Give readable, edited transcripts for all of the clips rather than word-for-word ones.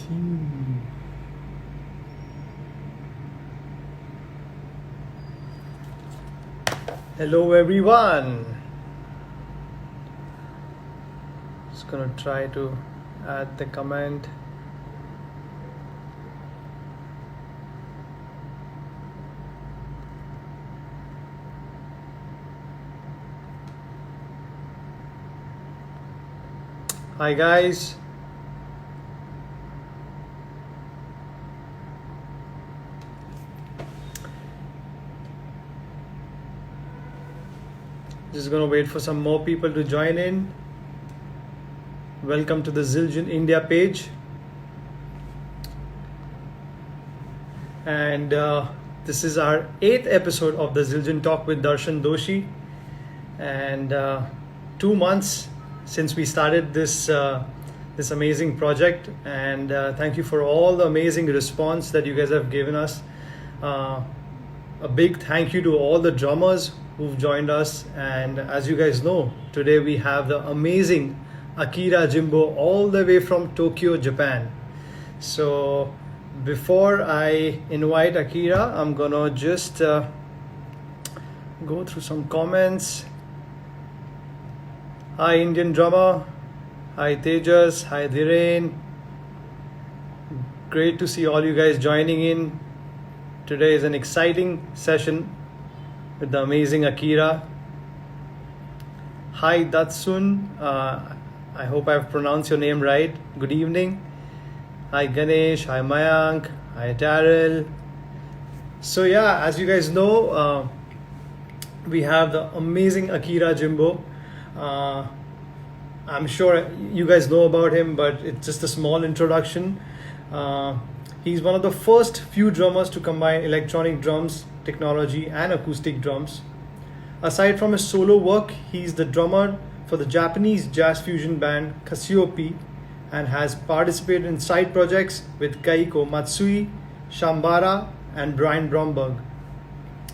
team. Hello everyone. Just gonna try to add the comment. Hi guys. Just gonna wait for some more people to join in. Welcome to the Zildjian India page. And this is our 8th episode of the Zildjian Talk with Darshan Doshi. And 2 months since we started this this amazing project. And thank you for all the amazing response that you guys have given us. A big thank you to all the drummers who've joined us, and as you guys know, today we have the amazing Akira Jimbo all the way from Tokyo, Japan. So before I invite Akira, I'm gonna just go through some comments. Hi Indian drummer, hi Tejas, hi Dhiren. Great to see all you guys joining in. Today is an exciting session with the amazing Akira. Hi Datsun, I hope I've pronounced your name right. Good evening. Hi Ganesh, hi Mayank, hi Daryl. So yeah, as you guys know, we have the amazing Akira Jimbo. I'm sure you guys know about him, but it's just a small introduction. He's one of the first few drummers to combine electronic drums, technology, and acoustic drums. Aside from his solo work, he's the drummer for the Japanese jazz fusion band Cassiope and has participated in side projects with Kaiko Matsui, Shambara, and Brian Bromberg.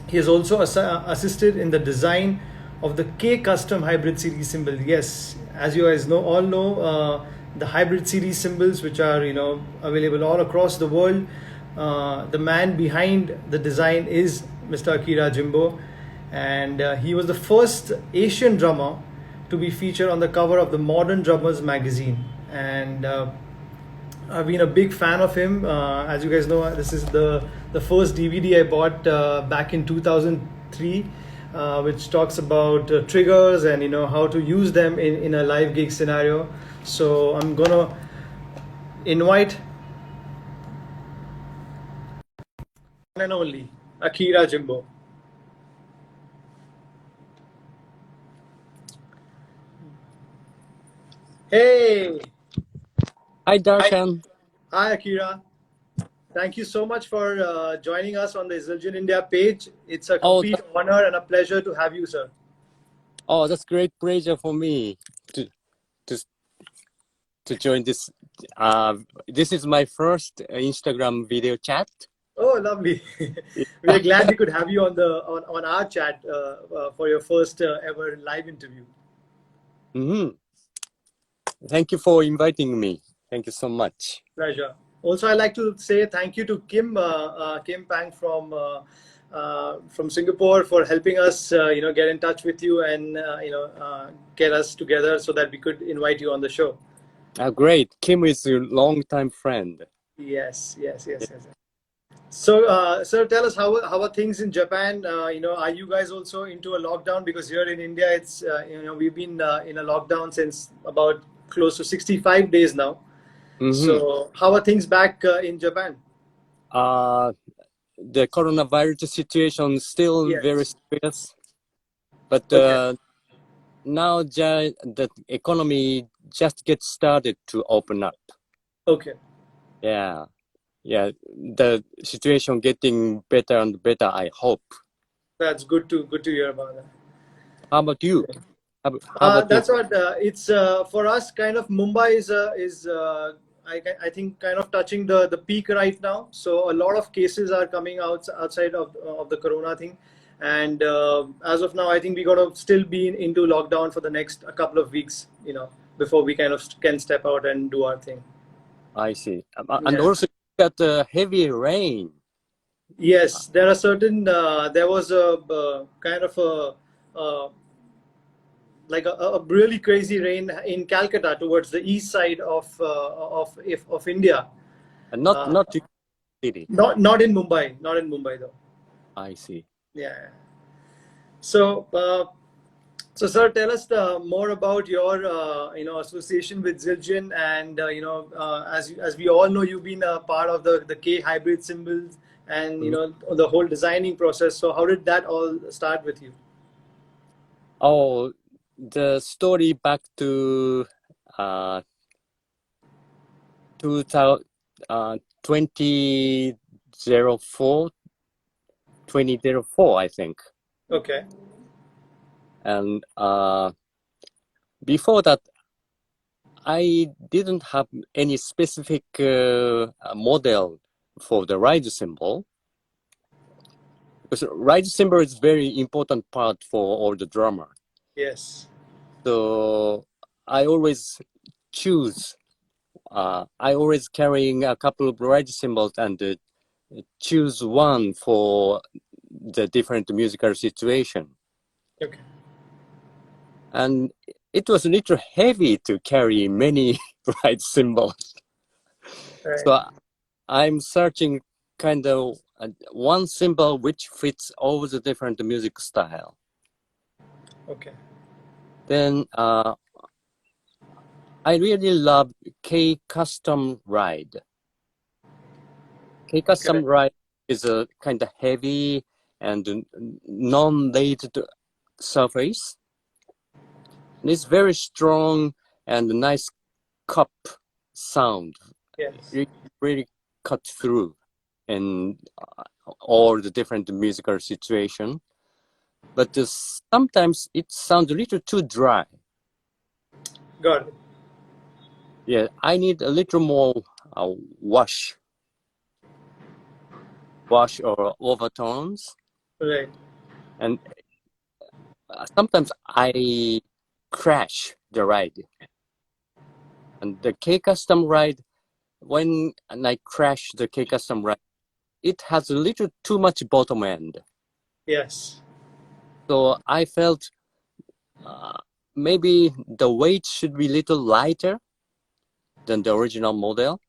He has also assisted in the design of the K Custom Hybrid Series cymbal. Yes, as you guys know, all know, the Hybrid Series cymbals, which are available all across the world. The man behind the design is Mr. Akira Jimbo, and he was the first Asian drummer to be featured on the cover of the Modern Drummers magazine. And I've been a big fan of him. As you guys know, this is the first DVD I bought back in 2003, which talks about triggers and how to use them in a live gig scenario. So I'm gonna invite one and only Akira Jimbo. Hey, Hi, Darshan. hi Akira. Thank you so much for joining us on the Zildjian India page. It's a Oh, complete honor and a pleasure to have you, sir. that's great pleasure for me to to to join this. This is my first Instagram video chat. Oh, lovely. We are glad we could have you on our chat for your first ever live interview. Thank you for inviting me. Thank you so much. Pleasure. Also, I'd like to say thank you to Kim Pang from Singapore for helping us, get in touch with you and get us together so that we could invite you on the show. Great. Kim is a longtime friend. Yes. So, sir, tell us how are things in Japan? Are you guys also into a lockdown? Because here in India, it's we've been in a lockdown since about close to 65 days now. So, how are things back in Japan? The coronavirus situation is still Yes. very serious, but Okay. now the economy just gets started to open up. Okay. Yeah, the situation getting better and better, I hope. That's good to hear about that. How about you? How about That's you? what it's for us. Kind of Mumbai is I think kind of touching the peak right now. So a lot of cases are coming outside of the corona thing, and as of now, I think we got to still be into lockdown for the next a couple of weeks. Before we kind of can step out and do our thing. I see. And Yeah. also got the heavy rain. Yes, there are certain. There was a kind of uh, like a really crazy rain in Calcutta towards the east side of India. And not Uh, not too city. not in Mumbai, not in Mumbai though. I see. Yeah. So, sir, tell us more about your association with Zildjian, and as we all know, you've been a part of the K hybrid symbols, and Mhm. the whole designing process. So, how did that all start with you? Oh, the story back to uh 2000 2004 2004, I think. Okay. And before that, I didn't have any specific model for the ride symbol, because ride symbol is very important part for all the drummer. Yes. So I always choose. I always carrying a couple of ride symbols and choose one for the different musical situation. Okay. And it was a little heavy to carry many ride symbols. Right. So I'm searching kind of one symbol which fits all the different music style. Okay. Then I really love K Custom Ride. K Custom Correct. Ride is a kind of heavy and non-layered surface. And it's very strong and nice cup sound. Yes. It really cut through in all the different musical situation. But sometimes it sounds a little too dry. Got it. Yeah, I need a little more uh, wash, wash or overtones. Right. And sometimes I crash the ride. And the K Custom ride, when I crash the K Custom ride, it has a little too much bottom end. Yes. So I felt uh, maybe the weight should be a little lighter than the original model.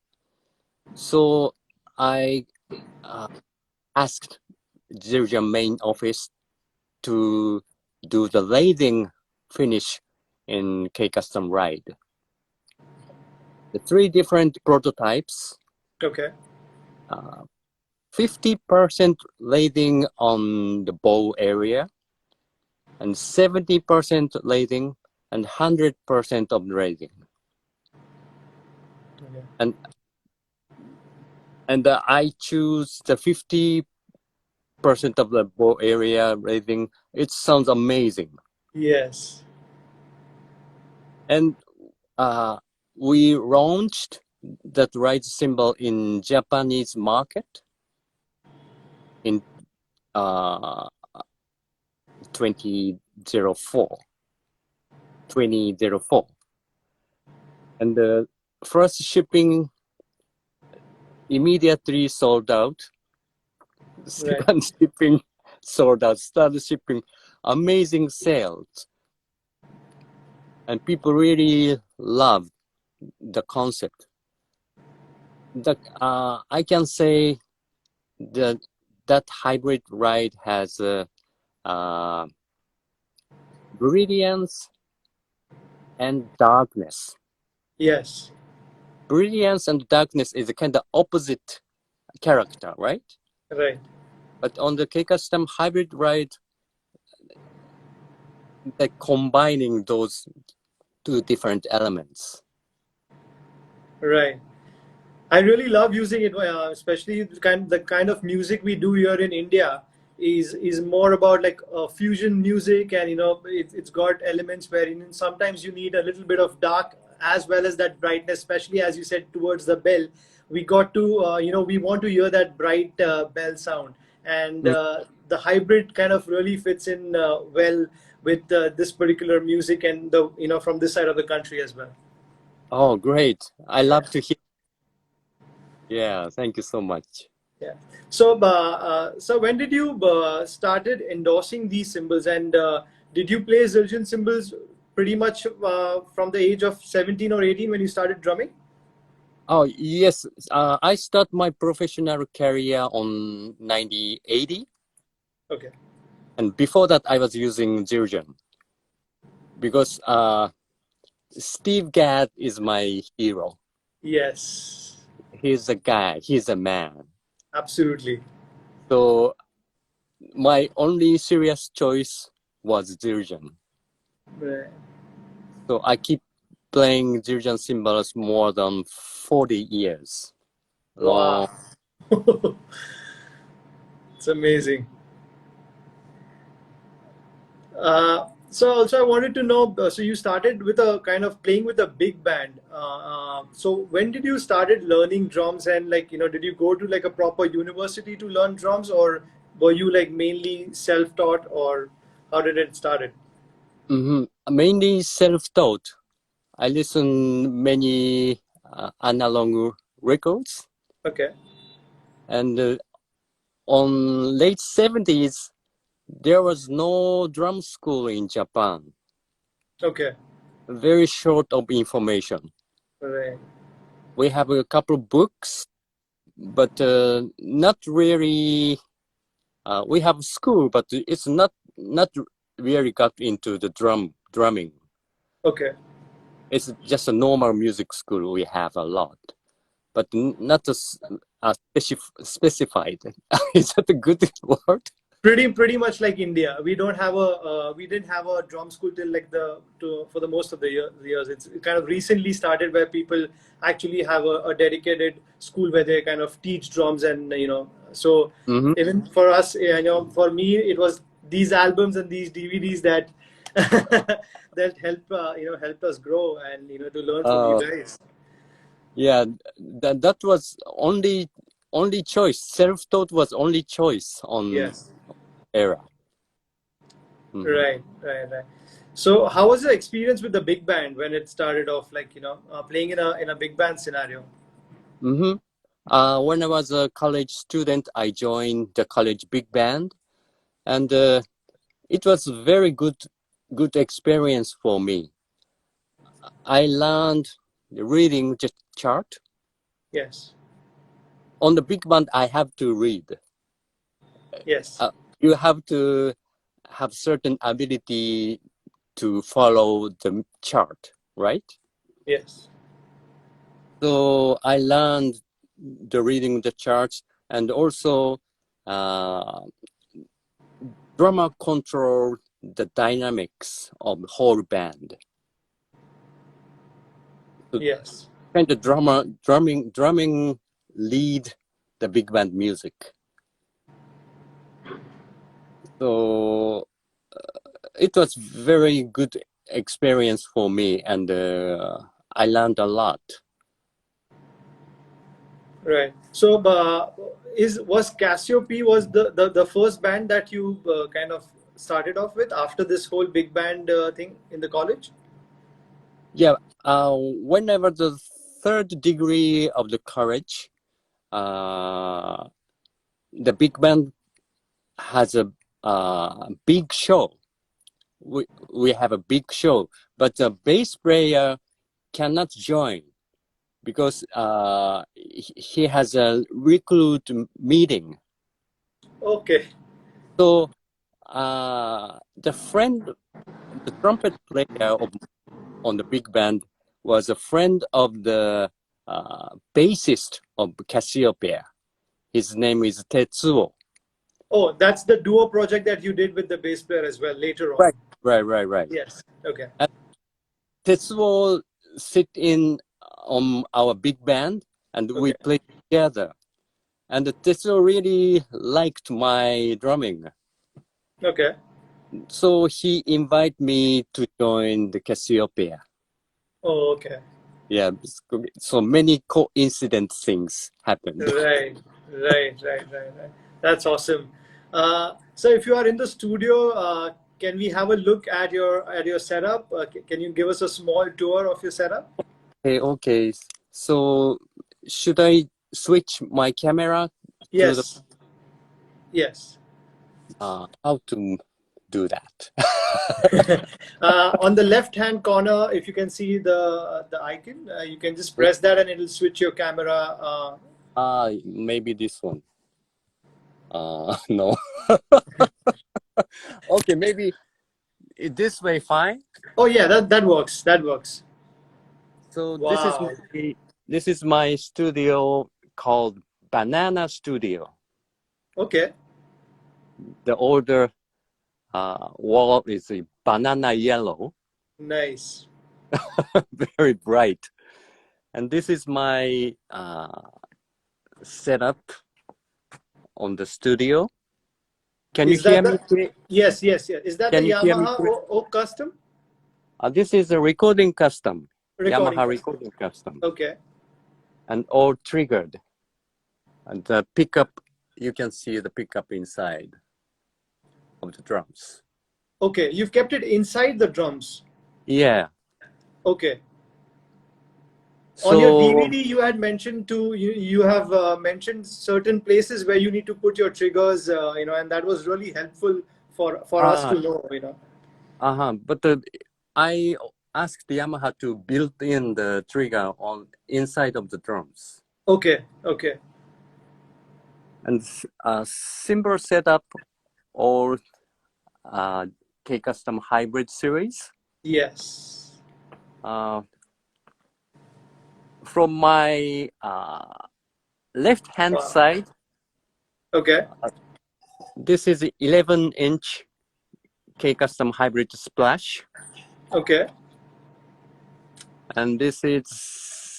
So I uh, asked Zildjian main office to do the lathing finish in K Custom Ride. The three different prototypes, Okay. 50% lathing on the bow area, and 70% lathing, and 100% of lathing. Okay. And I choose the 50% of the bow area lathing. It sounds amazing. Yes. And we launched that ride symbol in Japanese market in uh, 2004. 2004. And the first shipping immediately sold out. Right. Second shipping sold out. Third shipping, amazing sales. And people really love the concept. I can say that that hybrid ride has uh, brilliance and darkness. Yes. Brilliance and darkness is a kind of opposite character, right? Right. But on the K Custom hybrid ride, they're combining those two different elements. Right. I really love using it, especially the kind of music we do here in India is more about like fusion music, and it's got elements where sometimes you need a little bit of dark as well as that brightness, especially as you said towards the bell. We got to we want to hear that bright bell sound, and Mm. the hybrid kind of really fits in well with this particular music, and the from this side of the country as well. Oh, great. I Yeah. love to hear. Yeah, thank you so much. Yeah. So when did you started endorsing these cymbals, and did you play Zildjian cymbals pretty much from the age of 17 or 18 when you started drumming? Oh, yes. I start my professional career on 1980. Okay. And before that, I was using Zildjian because Steve Gadd is my hero. Yes. He's a guy. He's a man. Absolutely. So my only serious choice was Zildjian. Right. So I keep playing Zildjian cymbals more than 40 years. Long. Wow. It's amazing. So also I wanted to know, so you started with a kind of playing with a big band. So when did you started learning drums, and like, did you go to like a proper university to learn drums, or were you like mainly self-taught, or how did it started? Mainly self-taught. I listen many analog records, Okay. and on late 70s there was no drum school in Japan. Okay. Very short of information. Right. We have a couple of books, but not really. We have school, but it's not really got into the drumming. Okay. It's just a normal music school. We have a lot, but not as specified. Is that a good word? Pretty much like India. We don't have a we didn't have a drum school till like for the most of the years. It's kind of recently started where people actually have a dedicated school where they kind of teach drums, and so Mm-hmm. even for us, for me it was these albums and these DVDs that that helped us grow, and to learn from you Uh, guys. yeah, that was only choice. Self-taught was only choice on Yes. era. Mm-hmm. Right. So, how was the experience with the big band when it started off? Like, playing in a big band scenario. Mm-hmm. When I was a college student, I joined the college big band, and it was very good experience for me. I learned reading the chart. Yes. On the big band, I have to read. Yes. Uh, you have to have certain ability to follow the chart, right? Yes. So I learned the reading the charts, and also uh, drummer control the dynamics of the whole band. So Yes. kind of drumming lead the big band music. So it was very good experience for me, and I learned a lot. Right. So, was Cassiope was the first band that you kind of started off with after this whole big band thing in the college? Yeah, whenever the third degree of the college, uh, the big band has a big show. We have a big show, but the bass player cannot join because he has a recruit meeting. Okay. So the trumpet player on the big band was a friend of the bassist of Cassiopeia. His name is Tetsuo. Oh, that's the duo project that you did with the bass player as well later on. Right, right. Yes. Okay. And Tetsuo sit in on our big band, and we Okay. play together. And Tetsuo really liked my drumming, Okay. so he invited me to join the Cassiopeia. Oh, okay. Yeah, so many coincident things happened. Right. That's awesome. So if you are in the studio, can we have a look at your setup? Can you give us a small tour of your setup? Okay. So should I switch my camera to the Yes. Yes. how to do that? On the left-hand corner, if you can see the icon, you can just press that and it'll switch your camera. Maybe this one. No. Okay, maybe this way fine. Oh yeah, that works. That works. So Wow. this is my studio called Banana Studio. Okay. The older wall is a banana yellow, Nice. very bright. And this is my setup on the studio. Can you Is that hear me? the? Yes, yes, yes. Is that the Can you hear me? Yamaha Oak Custom This is a recording custom, recording? Yamaha recording custom, Okay. and all triggered. And the pickup, you can see the pickup inside of the drums. Okay. You've kept it inside the drums. Yeah. Okay. On your So DVD, you had mentioned you have mentioned certain places where you need to put your triggers, and that was really helpful for us to know, But I asked Yamaha to build in the trigger on inside of the drums. Okay, okay. And cymbal setup or K-Custom hybrid series. Yes. From my left-hand Wow. side, Okay. this is 11-inch K-Custom hybrid splash. Okay. And this is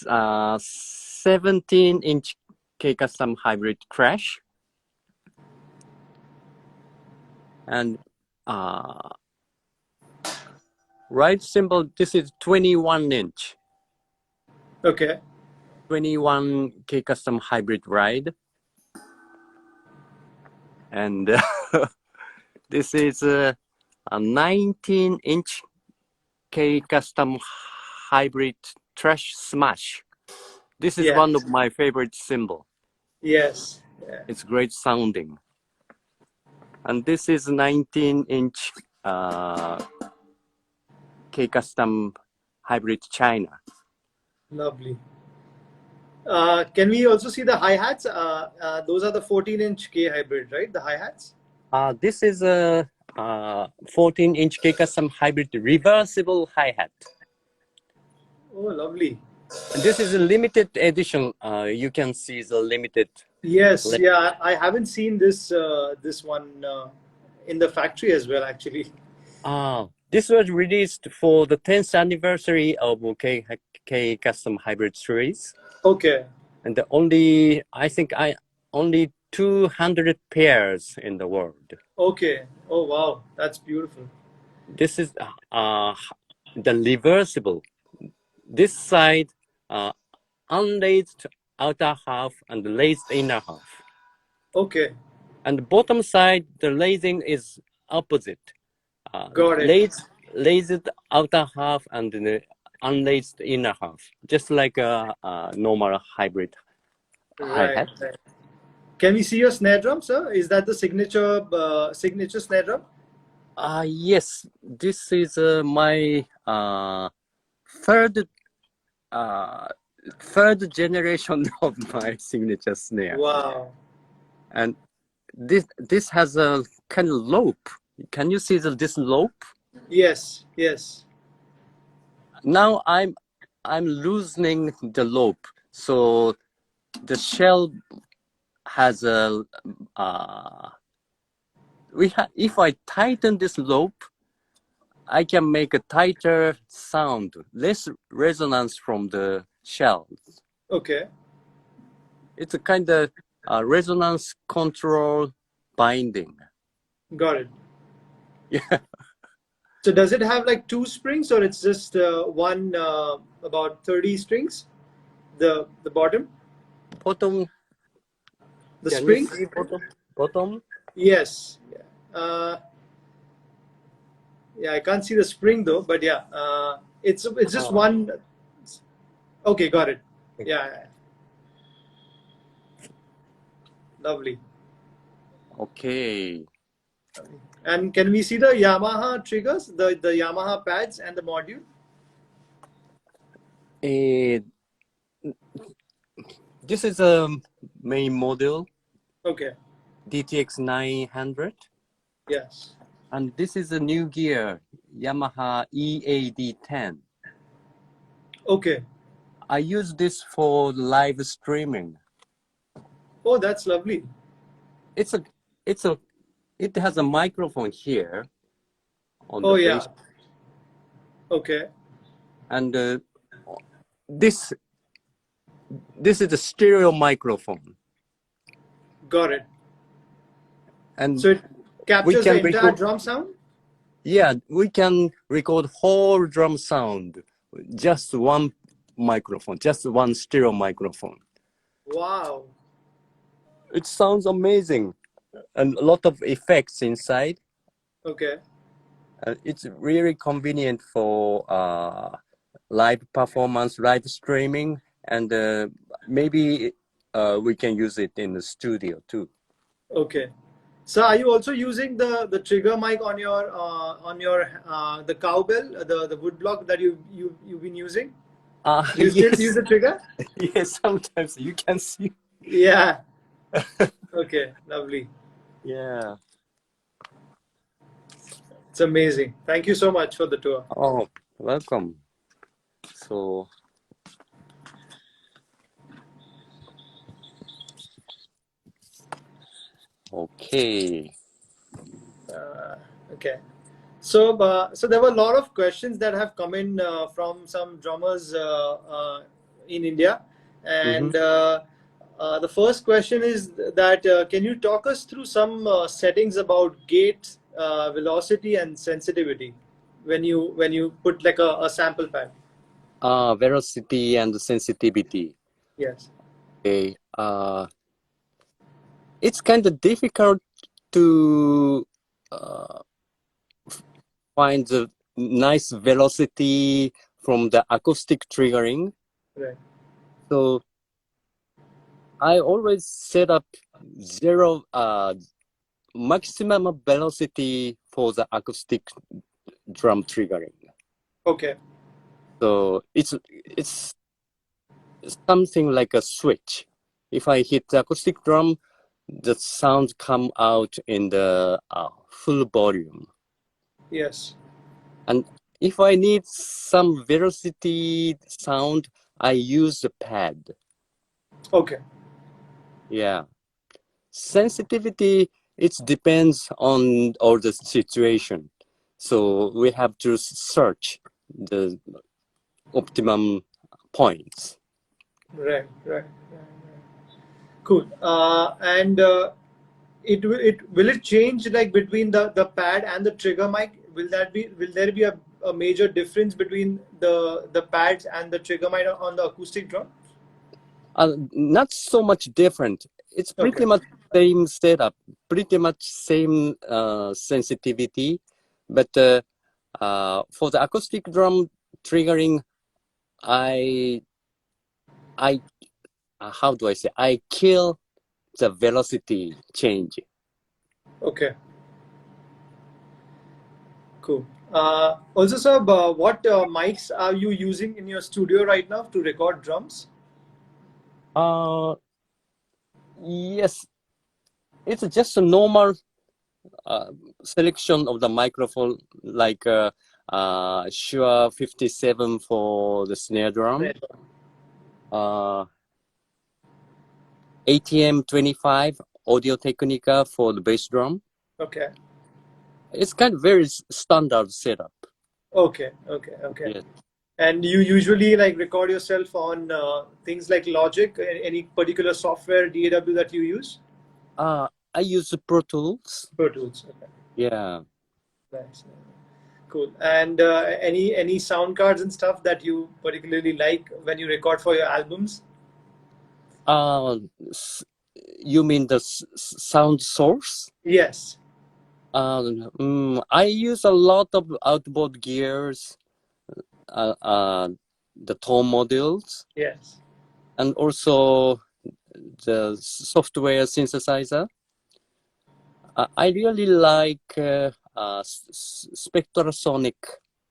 17-inch K-Custom hybrid crash. And right cymbal, this is 21-inch. Okay. 21 K-Custom hybrid ride. And this is a 19-inch K-Custom hybrid trash smash. This is Yeah. one of my favorite cymbal. Yes. Yeah. It's great sounding. And this is 19-inch K-Custom hybrid China. Lovely. Can we also see the hi-hats? Those are the 14-inch K hybrid, right? The hi-hats? This is a 14-inch K-Custom hybrid reversible hi-hat. Oh, lovely. And this is a limited edition. You can see the limited. Yes, yeah. I haven't seen this one in the factory as well, actually. This was released for the 10th anniversary of K-Custom hybrid series. Okay. And I think only 200 pairs in the world. Okay. Oh, wow. That's beautiful. This is the reversible. This side, unlaced outer half and laced inner half. Okay. And the bottom side, the lacing is opposite. Got it. Laced outer half and the unlaced inner half, just like a normal hybrid hi-hat. Right. Can we see your snare drum, sir? Is that the signature snare drum? Yes, this is my third generation of my signature snare. Wow. And this has a kind of loop. Can you see this loop? Yes. Yes. Now I'm loosening the loop, so the shell has a if I tighten this loop, I can make a tighter sound, less resonance from the shells. Okay. It's a kind of resonance control binding. Got it. Yeah. So does it have like two springs, or it's just one about 30 strings? The bottom? Bottom. The Can spring? you see bottom? Yes. Yeah, I can't see the spring though, but yeah, it's just one. Okay, got it. Yeah. Lovely. Okay. And can we see the Yamaha triggers, the Yamaha pads and the module? Eh, this is a main model, Okay. DTX 900. Yes. And this is a new gear, Yamaha EAD10. Okay. I use this for live streaming. Oh, that's lovely. It's a, it has a microphone here on Oh, the yeah. base, Okay. and this this is a stereo microphone, Got it. and So it we captures the can entire record. drum sound? Yeah, we can record whole drum sound, just one microphone, just one stereo microphone. Wow. It sounds amazing, and a lot of effects inside. Okay. It's really convenient for live performance, live streaming, and maybe we can use it in the studio too. Okay. So are you also using the trigger mic on your the cowbell, the wood block that you've been using? Do you still use Yes, the trigger? yes. Sometimes you can see. Yeah. Okay. Lovely. Yeah. It's amazing. Thank you so much for the tour. Oh, welcome. So, okay. Okay. So there were a lot of questions that have come in from some drummers in India, Mm-hmm. and the first question is that can you talk us through some settings about gate velocity and sensitivity when you put like a sample pad? Velocity and sensitivity. Yes. Okay. It's kind of difficult to uh, find the nice velocity from the acoustic triggering. Right. So I always set up zero maximum velocity for the acoustic drum triggering. Okay. So it's something like a switch. If I hit the acoustic drum, the sound come out in the full volume. Yes. And if I need some velocity sound, I use the pad. Okay. Yeah. Sensitivity, it depends on all the situation. So we have to search the optimum points. Right. Right. Cool. And it will it change like between the pad and the trigger mic? Will there be a major difference between the pads and the trigger mic on the acoustic drum? Not so much different. It's pretty Okay. much same setup, pretty much same sensitivity, but for the acoustic drum triggering, I how do I say? I kill the velocity change. Okay. Cool. Also, sir, what mics are you using in your studio right now to record drums? Uh, yes, it's just a normal uh, selection of the microphone, like Shure 57 for the snare drum, Right. uh, ATM 25 Audio Technica for the bass drum. Okay. It's kind of very standard setup. Okay. Okay. Okay. Yes. And you usually like record yourself on things like Logic, any particular software DAW that you use? I use the Pro Tools. Pro Tools. Okay. Yeah. Nice. Cool. And any sound cards and stuff that you particularly like when you record for your albums? Uh, you mean the sound source? Yes. I use a lot of outboard gears, uh, uh, the tone modules, Yes. and also the software synthesizer. I really like Spectrasonic,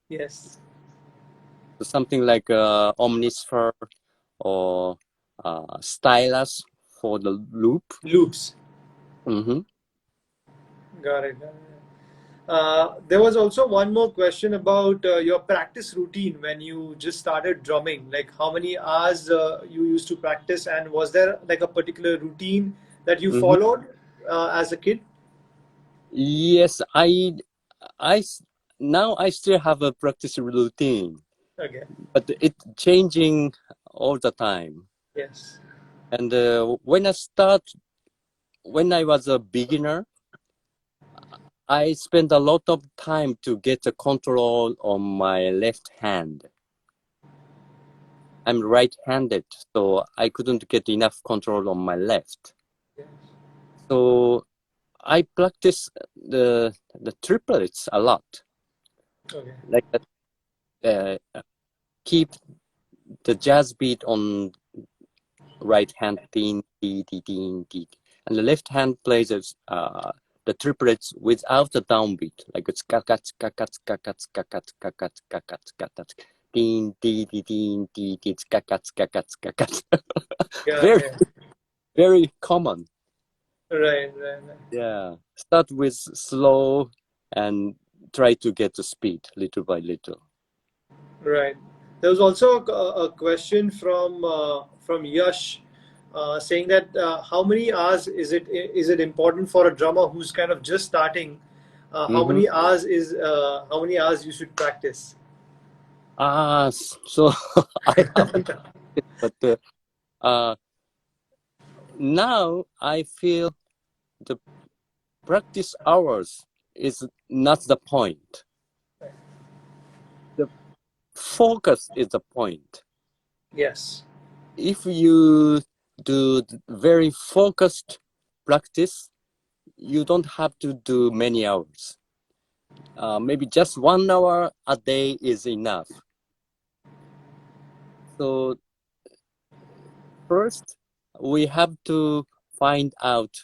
Yes. something like Omnisphere or Stylus for the loop. Loops. Mm-hmm. Got it. Got it. There was also one more question about your practice routine when you just started drumming. Like how many hours you used to practice, and was there like a particular routine that you Mm-hmm. followed as a kid? Yes, now I still have a practice routine, Okay. but it's changing all the time. Yes. And when I was a beginner, I spent a lot of time to get the control on my left hand. I'm right-handed, so I couldn't get enough control on my left. Yes. So I practice the triplets a lot. Okay. Like keep the jazz beat on right hand, ding, dee, dee, ding, dee, and the left hand plays the triplets without the downbeat, like it's kakat, kakat, kakat, kakat, kakat, kakat, kakat, ding, dee, dee, ding, dee, dee, kakat, kakat, kakat. Yeah. Very, Yeah. very common. Right. Right. Right. Yeah. Start with slow and try to get the speed little by little. Right. There was also a question from Yash saying that how many hours is it important for a drummer who's kind of just starting? Mm-hmm. How many hours you should practice? So I haven't, but uh, now I feel the practice hours is not the point. The focus is the point. Yes. If you do very focused practice, you don't have to do many hours. Maybe just 1 hour a day is enough. So first, we have to find out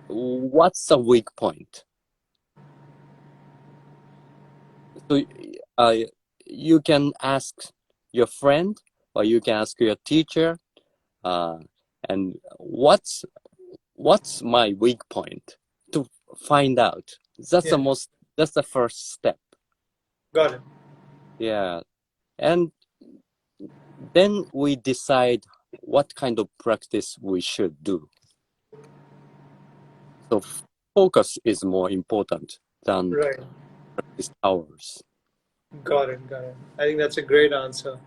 what's the weak point. So you can ask your friend or you can ask your teacher, uh, and what's my weak point to find out. Yeah. That's the first step. Got it. Yeah. And then we decide what kind of practice we should do. So focus is more important than Right. practice hours. Got it. Got it. I think that's a great answer.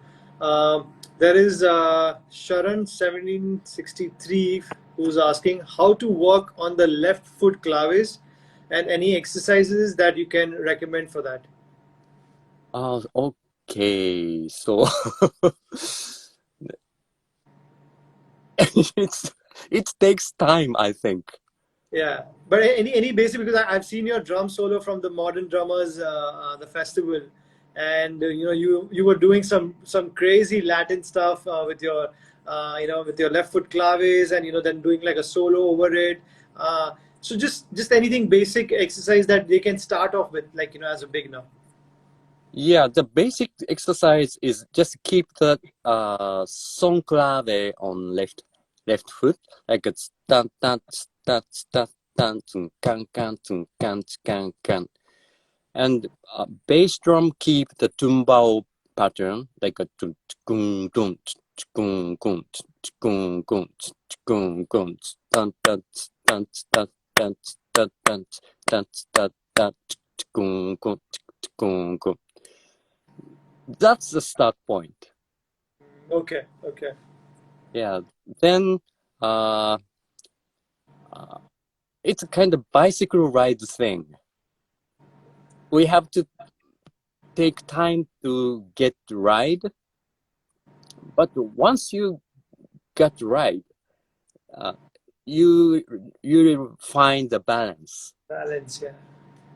There is Sharan 1763 who's asking how to work on the left foot claves and any exercises that you can recommend for that. Okay. So it takes time, I think. Yeah, but any basic, because I've seen your drum solo from the Modern Drummers the festival, and you were doing some crazy Latin stuff with your with your left foot claves, and then doing like a solo over it. So just anything basic exercise that they can start off with, like as a beginner. Yeah, the basic exercise is just keep the son clave on left foot, like it's tan tan tan tan tan can can can can can, and bass drum keep the tumbao pattern, like a gun gun gun gun gun gun gun gun gun tan tan tan tan tan tan tan tan tan tan gun gun gun gun. That's the start point. Okay, okay, Yeah. Then uh, uh, it's a kind of bicycle ride thing. We have to take time to get ride, but once you get ride, uh, you you find the balance. balance, yeah.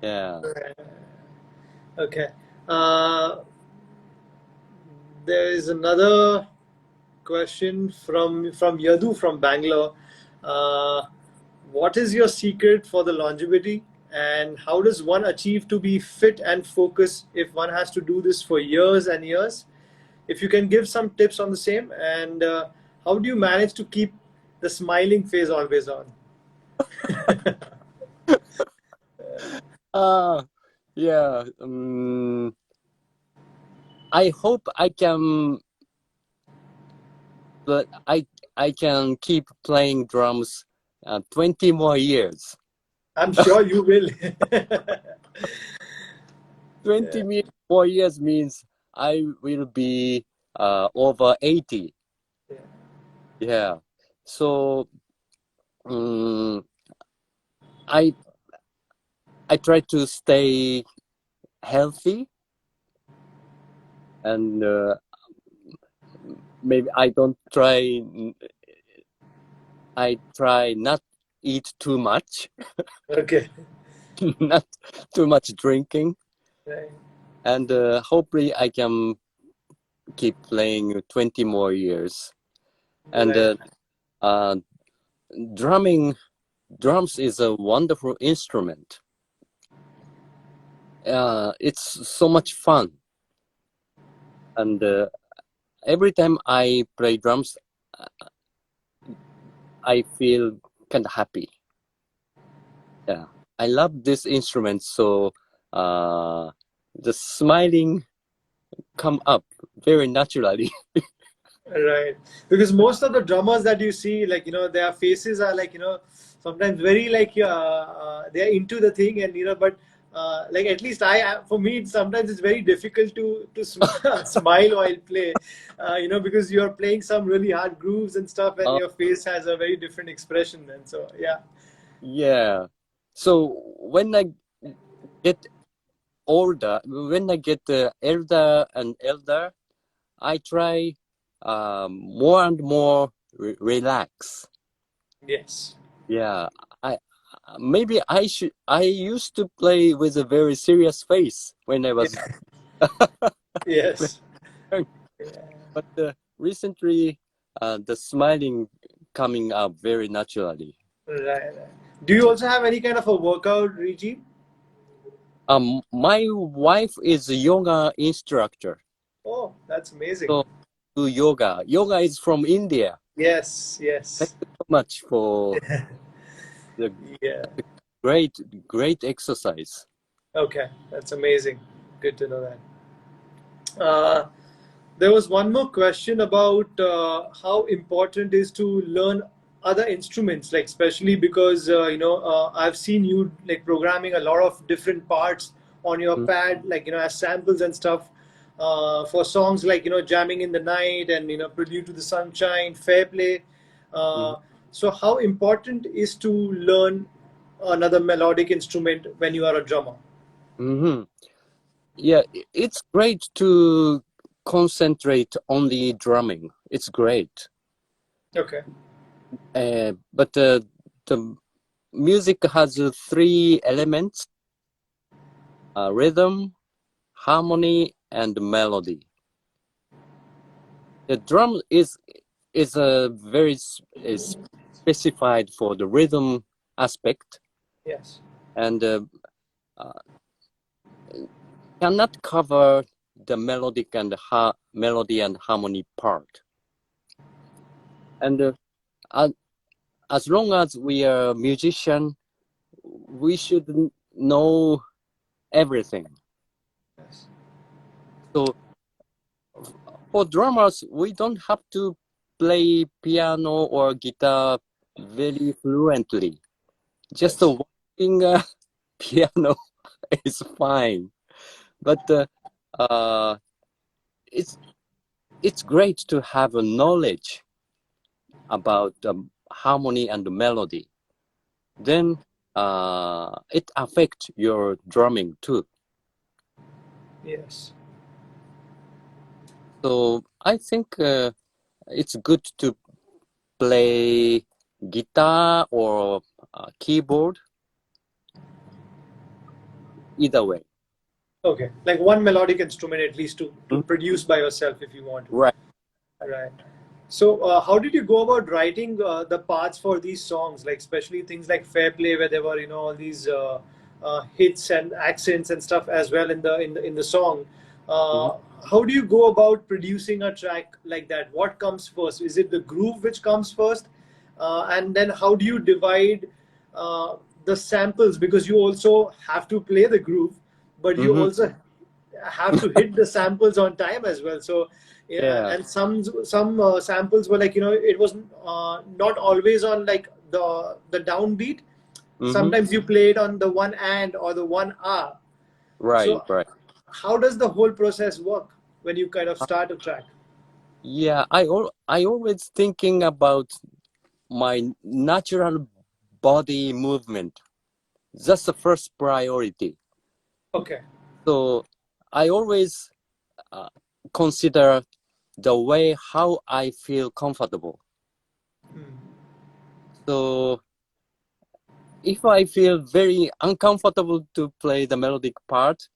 Yeah. Okay. Uh, there is another question from Yadu from Bangalore. Uh, what is your secret for the longevity, and how does one achieve to be fit and focused if one has to do this for years and years? If you can give some tips on the same, and how do you manage to keep the smiling face always on? Uh, yeah. I hope I can, but I can keep playing drums 20 more years. I'm sure you will. 20 more years means I will be over 80. Yeah. Yeah. So um, I I try to stay healthy, and maybe I try not eat too much, Okay. not too much drinking, Right. and hopefully I can keep playing 20 more years. And Right. uh, drums is a wonderful instrument. It's so much fun, and every time I play drums, I feel kind of happy. Yeah, I love this instrument, so the smiling come up very naturally. Right. Because most of the drummers that you see, like, their faces are like, sometimes very like, they're into the thing, and, but like, at least for me, sometimes it's very difficult to smile while play, because you're playing some really hard grooves and stuff, and uh, your face has a very different expression. And so, yeah. yeah. So when I get older, when I get elder and elder, I try more and more relax. Yes. Yeah, I maybe I used to play with a very serious face when I was Yes. young, but recently the smiling coming up very naturally. Right. Do you also have any kind of a workout regime? My wife is a yoga instructor, Oh, that's amazing. so do yoga. Yoga is from India. Yes. Thank Yes. you so much for the Yeah. great exercise. Okay, that's amazing. Good to know that. There was one more question about how important is to learn other instruments, like especially because I've seen you like programming a lot of different parts on your pad, like as samples and stuff for songs like jamming in the night and prelude to the sunshine, fair play. Mhm. Uh, so how important is to learn another melodic instrument when you are a drummer? Mhm. Yeah, it's great to concentrate on the drumming. It's great. Okay. But the music has three elements: rhythm, harmony, and melody. The drum is a very is specified for the rhythm aspect, Yes. and uh, cannot cover the melodic and melody and harmony part. And uh, as long as we are a musician, we should know everything. Yes. So for drummers, we don't have to play piano or guitar very fluently. Just a Yes. walking piano is fine. But uh, it's it's great to have a knowledge about harmony and melody. Then it affects your drumming too. Yes. So I think it's good to play guitar or keyboard either way. Okay, like one melodic instrument at least to Mm. produce by yourself if you want to. Right. Right. So, how did you go about writing the parts for these songs? Like, especially things like "Fair Play," where there were, all these hits and accents and stuff as well in the song. Mhm. Uh, how do you go about producing a track like that? What comes first? Is it the groove which comes first, and then how do you divide uh, the samples? Because you also have to play the groove, but you Mhm. also have to hit the samples on time as well. So yeah, Yeah. and some samples were like, it was not always on like the downbeat. Mhm. Sometimes you play it on the one and or the one R. Right. So Right. how does the whole process work when you kind of start a track? Yeah. I always thinking about my natural body movement. That's the first priority. Okay. So I always uh, consider the way how I feel comfortable. Hmm. So if I feel very uncomfortable to play the melodic part,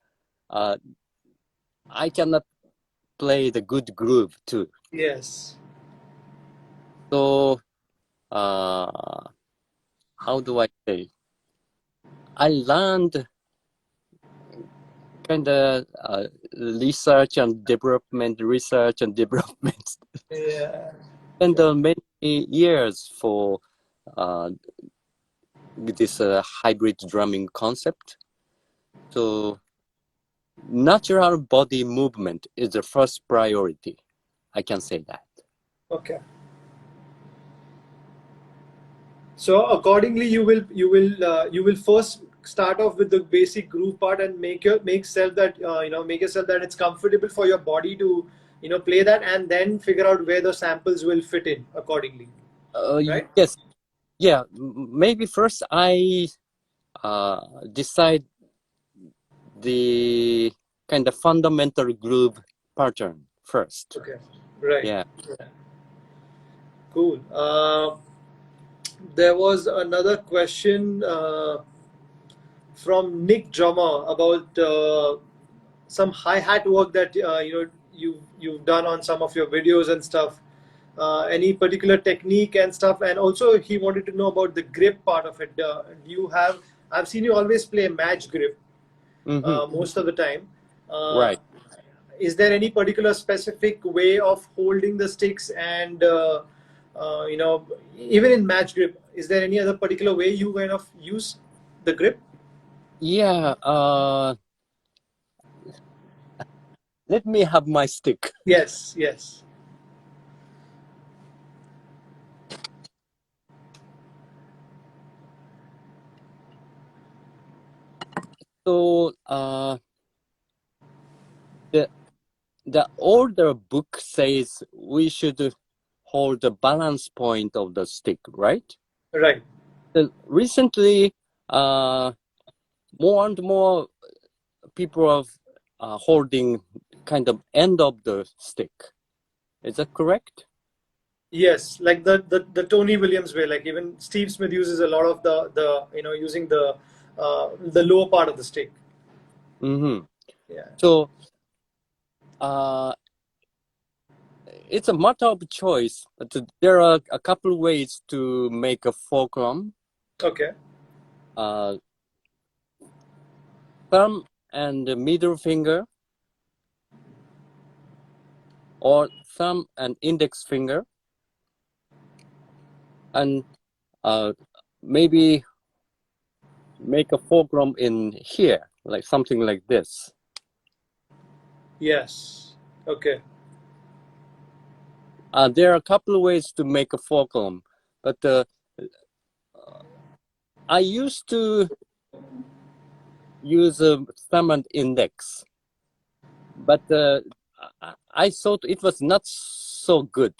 uh, I cannot play the good groove too. Yes. So uh, how do I say? I learned kind of research and development, Yeah. and Sure. many years for uh, this hybrid drumming concept. So natural body movement is the first priority. I can say that. Okay. So accordingly, you will first start off with the basic groove part and make yourself that it's comfortable for your body to play that, and then figure out where the samples will fit in accordingly, right? Yes, yeah. Maybe first I decide the kind of fundamental groove pattern first. Okay, right. Yeah. Yeah. Cool. There was another question from Nick Drummer about some hi-hat work that you've done on some of your videos and stuff. Any particular technique and stuff, and also he wanted to know about the grip part of it. Do you have? I've seen you always play match grip Mm-hmm. most of the time. Right. Is there any particular specific way of holding the sticks and even in match grip, is there any other particular way you kind of use the grip? Yeah. Let me have my stick. Yes, yes. So the the older book says we should hold the balance point of the stick, right? Right. Recently, uh, more and more people are holding kind of end of the stick. Is that correct? Yes, like the Tony Williams way. Like even Steve Smith uses a lot of the using the lower part of the stick. Mm-hmm. Yeah. So uh, it's a matter of choice, but there are a couple ways to make a fulcrum. Okay. Uh, thumb and the middle finger, or thumb and index finger, and maybe make a fulcrum in here, like something like this. Yes. Okay. There are a couple of ways to make a fulcrum, but I used to use a thumb and index, but I thought it was not so good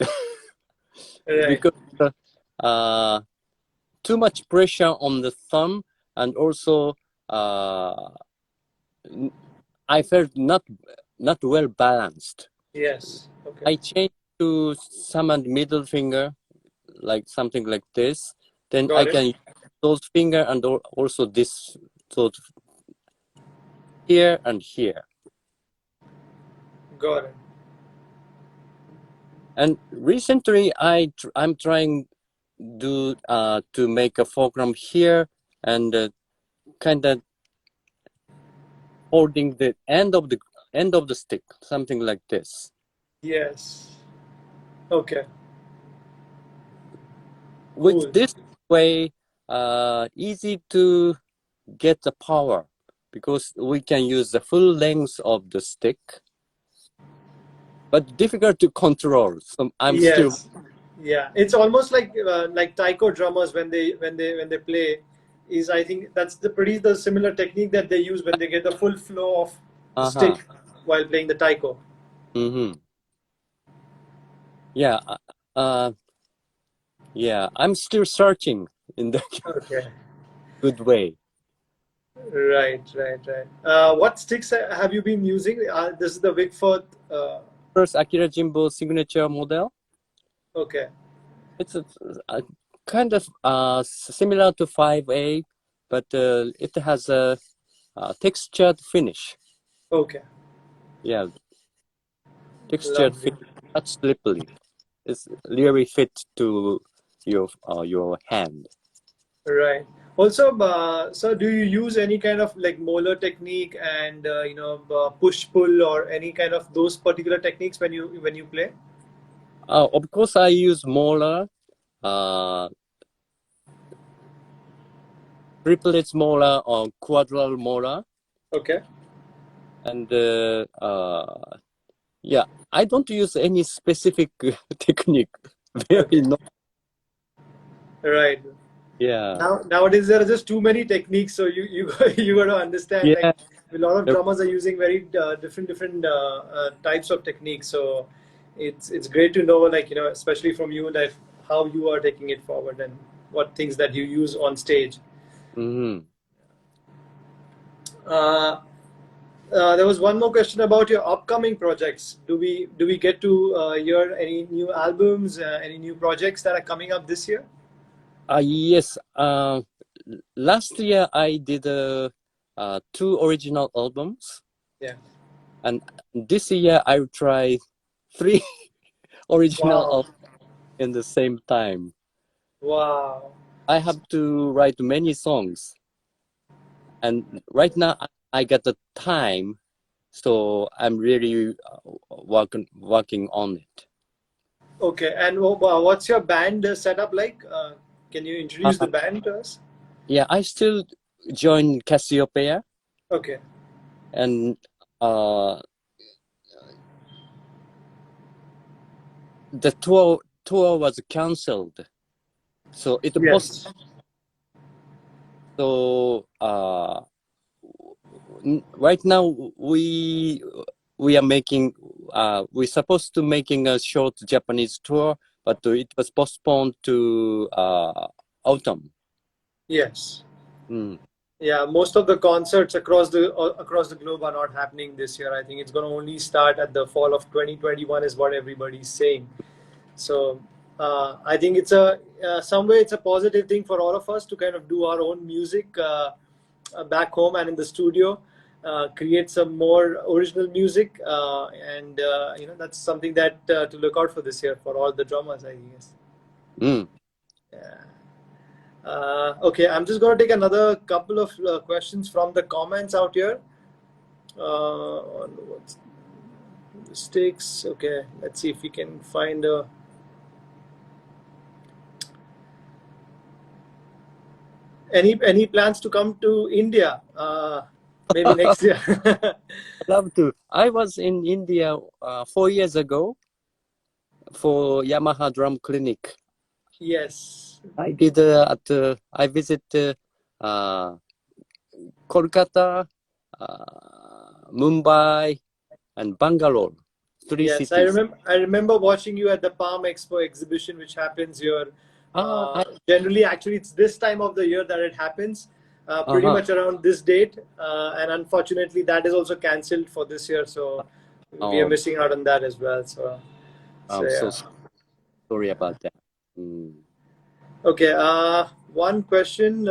Right. because uh, too much pressure on the thumb, and also uh, I felt not well balanced. Yes. Okay. I changed to thumb and middle finger, like something like this. Then I Got it. can use those finger and also this sort of here and here. Got it. And recently, I'm trying to make a program here and kind of holding the end of the stick, something like this. Yes. Okay. With Cool. this way, easy to get the power because we can use the full length of the stick, but difficult to control. So I'm still Yes. Yeah. It's almost like taiko drummers when they play. Is I think that's the similar technique that they use when they get the full flow of the uh-huh. stick while playing the taiko. Mm-hmm. Yeah. Uh, yeah. I'm still searching in the Okay. good way. Right. Right. Right. What sticks have you been using? This is the Wickford. First, Akira Jimbo signature model. Okay. It's a kind of similar to 5A, but it has a textured finish. Okay. Yeah, textured Lovely. finish, not slippery. It's really fit to your hand. Right. Also, so do you use any kind of like molar technique and push pull or any kind of those particular techniques when you play? Of course, I use molar, uh, triplet molar or quadruple molar, Okay. and yeah, I don't use any specific technique. Very Okay. no. Right. Yeah, Nowadays there are just too many techniques, so you you got to understand yeah. like a lot of drummers are using very different types of techniques. So it's great to know like especially from you that how you are taking it forward and what things that you use on stage. Mm-hmm. Uh, there was one more question about your upcoming projects. Do we get to hear any new albums, any new projects that are coming up this year? Yes. Last year I did two original albums, Yeah. and this year I will try three original Wow. albums in the same time. Wow. I have to write many songs, and right now I got the time, so I'm really working on it. Okay. And what's your band setup like? Can you introduce the Uh, band to us? yeah, I still join Cassiopeia, Okay. and uh, the tour was cancelled. So it post Yes. so right now we are making we're supposed to making a short Japanese tour, but it was postponed to autumn. Yes. Mm. Yeah, most of the concerts across the globe are not happening this year. I think it's going to only start at the fall of 2021 is what everybody's saying. So I think it's some way it's a positive thing for all of us to kind of do our own music back home and in the studio, create some more original music, and that's something that to look out for this year for all the drummers, I guess. Mm. Yeah. Okay, I'm just going to take another couple of questions from the comments out here. On what's mistakes? Okay, let's see if we can find a. Any plans to come to India? Maybe next year. Love to. I was in India 4 years ago for Yamaha Drum Clinic. Yes. I did I visit uh, Kolkata, Mumbai, and Bangalore, three Yes, I cities. remember. I remember watching you at the Palm Expo exhibition, which happens here. I Generally, actually, it's this time of the year that it happens, pretty uh-huh. much around this date. And unfortunately, that is also cancelled for this year, so we are Oh, missing out on that as well. So I'm so yeah. sorry about that. Mm. Okay. One question.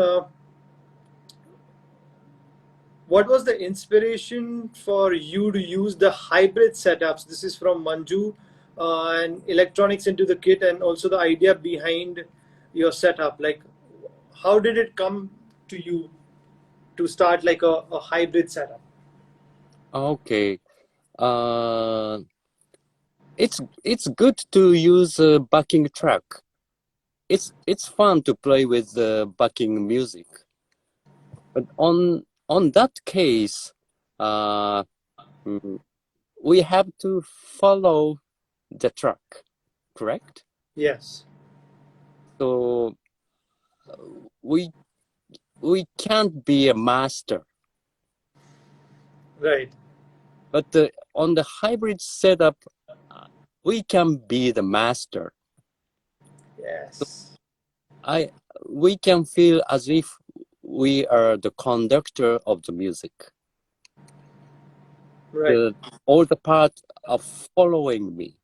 What was the inspiration for you to use the hybrid setups? This is from Manju. and electronics into the kit, and also the idea behind your setup? Like, how did it come to you to start like a hybrid setup? Okay. Uh, it's good to use a backing track. It's fun to play with the backing music. But on that case, uh, mm, we have to follow the track, correct? Yes. So we we can't be a master. Right. But on the hybrid setup, uh, we can be the master. Yes. I we can feel as if we are the conductor of the music. Right. All the part of following me.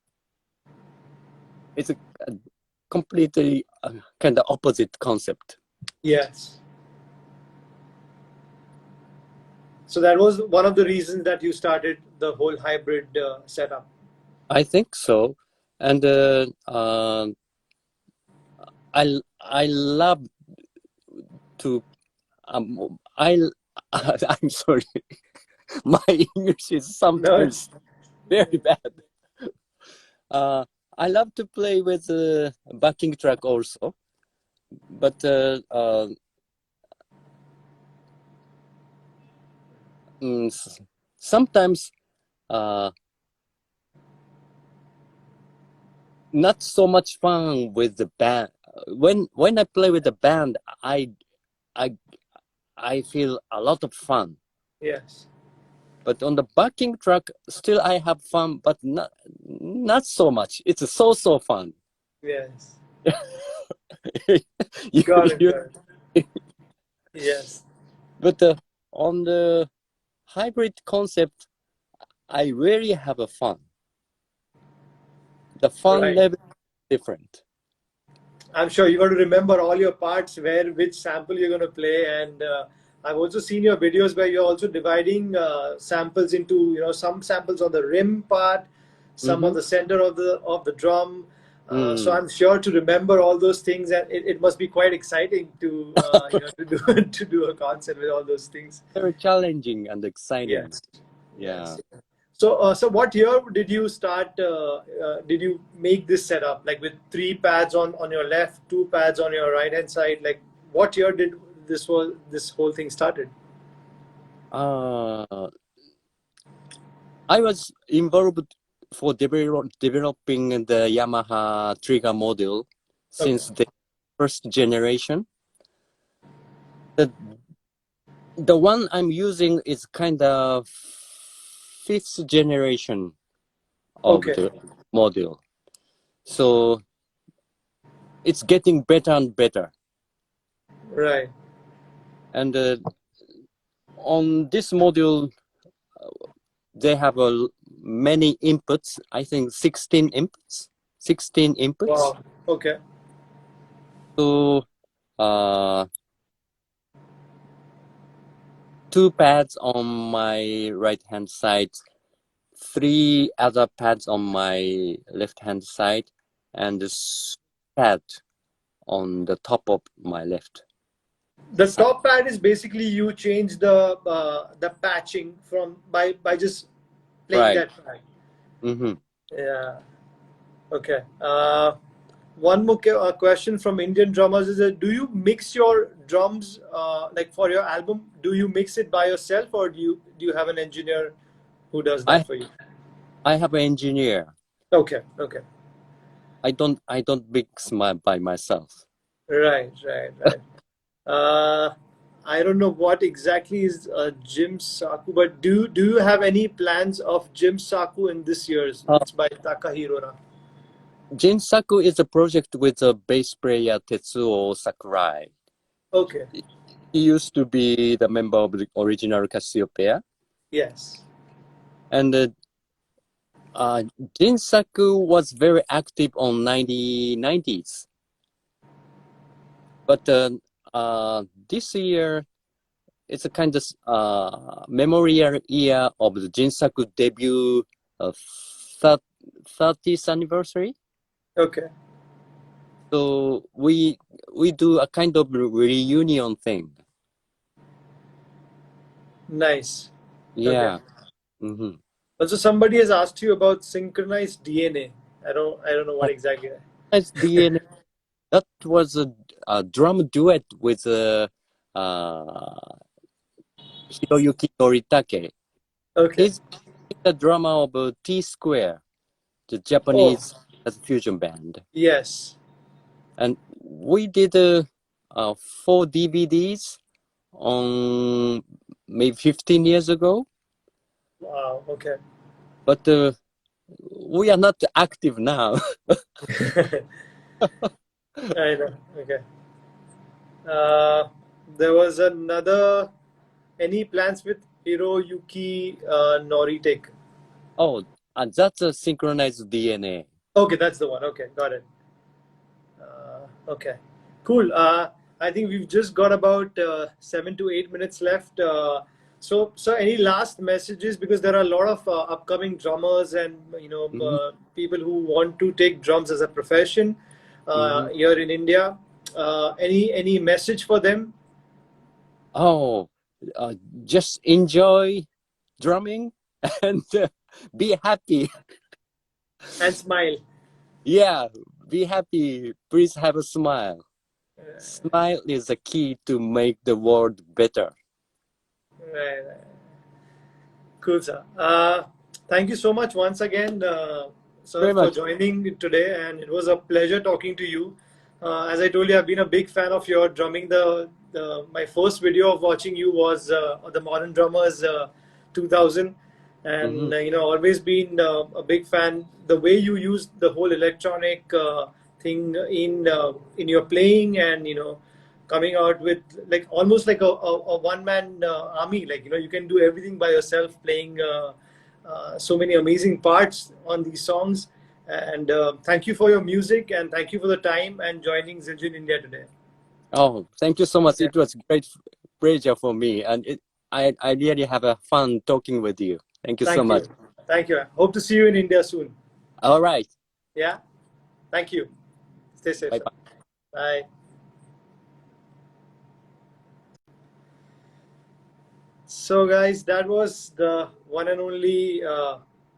It's a completely kind of opposite concept. Yes. So that was one of the reasons that you started the whole hybrid setup. I think so, and I love to I I'm sorry, my English is No, it's sometimes very bad. I love to play with the backing track also, but sometimes uh, not so much fun with the band. When I play with the band, I I feel a lot of fun. yes. But on the backing track, still I have fun, but not so much. It's so fun. Yes. you, Got it. you, Got it. Yes. but on the hybrid concept, I really have a fun. The fun Right. level is different. I'm sure you got to remember all your parts, where which sample you're going to play, and I've also seen your videos where you're also dividing samples into, some samples on the rim part, some on Mm-hmm. the center of the drum. So Mm. I'm sure to remember all those things, and it must be quite exciting to to do to do a concert with all those things. Very challenging and exciting. Yes, Yeah. yes. So what year did you start? Did you make this setup like with three pads on your left, two pads on your right hand side? Like, what year did this whole thing started? Uh, I was involved for developing the Yamaha trigger model Okay, since the first generation. The the one I'm using is kind of fifth generation of okay, the model. So it's getting better and better. right. And on this module, they have many inputs. I think 16 inputs. 16 inputs. Wow. Okay, So uh, two pads on my right hand side, three other pads on my left hand side, and this pad on the top of my left the side. top pad is basically you change the patching from by just playing Right. that pad. Mm-hmm. Yeah. Okay. One more question from Indian drummers is that, do you mix your drums like for your album? Do you mix it by yourself, or do you have an engineer who does I that for you? I have an engineer. Okay, okay, I don't mix my by myself. right, right, right. Uh, I don't know what exactly is Jim Saku, but do you have any plans of Jim Saku in this year's? Uh, It's by Takahiro. Jinsaku is a project with a bass player Tetsuo Sakurai. Okay, He used to be the member of the original Cassiopeia. yes, And Jinsaku was very active on 1990s. But this year, it's a kind of memorial year of the Jinsaku debut, 30th anniversary. Okay. So we do a kind of reunion thing. Nice. Yeah. Okay. Mm-hmm. Also, somebody has asked you about synchronized DNA. I don't know what exactly. That's DNA. That was a drum duet with uh, Hiroyuki Noritake. Okay. He's the drummer of T Square, the Oh, Japanese fusion band. yes. And we did 4 DVDs on maybe 15 years ago. Wow. Okay. But we are not active now. I know. Okay. Uh, there was another. Any plans with Hiroyuki Noritake? Oh, and that's a synchronized DNA. Okay, that's the one. Okay, got it. Okay, cool. I think we've just got about 7 to 8 minutes left. So any last messages? Because there are a lot of upcoming drummers and Mm-hmm. people who want to take drums as a profession Mm-hmm. here in India. Any message for them? Oh, just enjoy drumming and be happy. And smile. Yeah, be happy. Please have a smile. Uh, Smile is the key to make the world better. right, right. Cool, sir. Thank you so much once again, sir, Very for much. joining today, and it was a pleasure talking to you. As I told you, I've been a big fan of your drumming. My first video of watching you was the Modern Drummers 2000, Mm-hmm. and always been a big fan. The way you use the whole electronic thing in your playing, and coming out with like almost like a one man army, like you can do everything by yourself, playing so many amazing parts on these songs. And thank you for your music, and thank you for the time and joining Zildjian India today. Oh, thank you so much. Yeah, It was great pleasure for me, and I really have a fun talking with you. Thank you so thank much. you. Thank you. Hope to see you in India soon. All right. Yeah, thank you. Stay safe, Bye sir. bye. Bye. So, guys, that was the one and only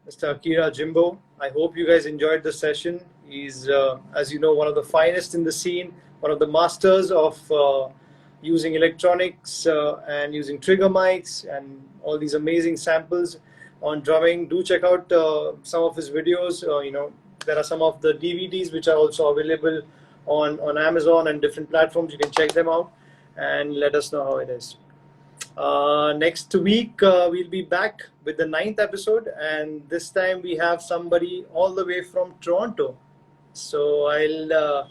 Mr. Akira Jimbo. I hope you guys enjoyed the session. He's, as you know, one of the finest in the scene, one of the masters of using electronics and using trigger mics and all these amazing samples on drumming. Do check out some of his videos. There are some of the DVDs which are also available on Amazon and different platforms. You can check them out and let us know how it is. Next week, we'll be back with the ninth episode, and this time we have somebody all the way from Toronto. So I'll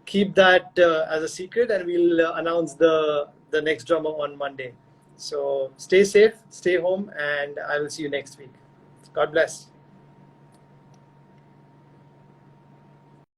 keep that as a secret, and we'll announce the next drama on Monday. So stay safe, stay home, and I will see you next week. God bless.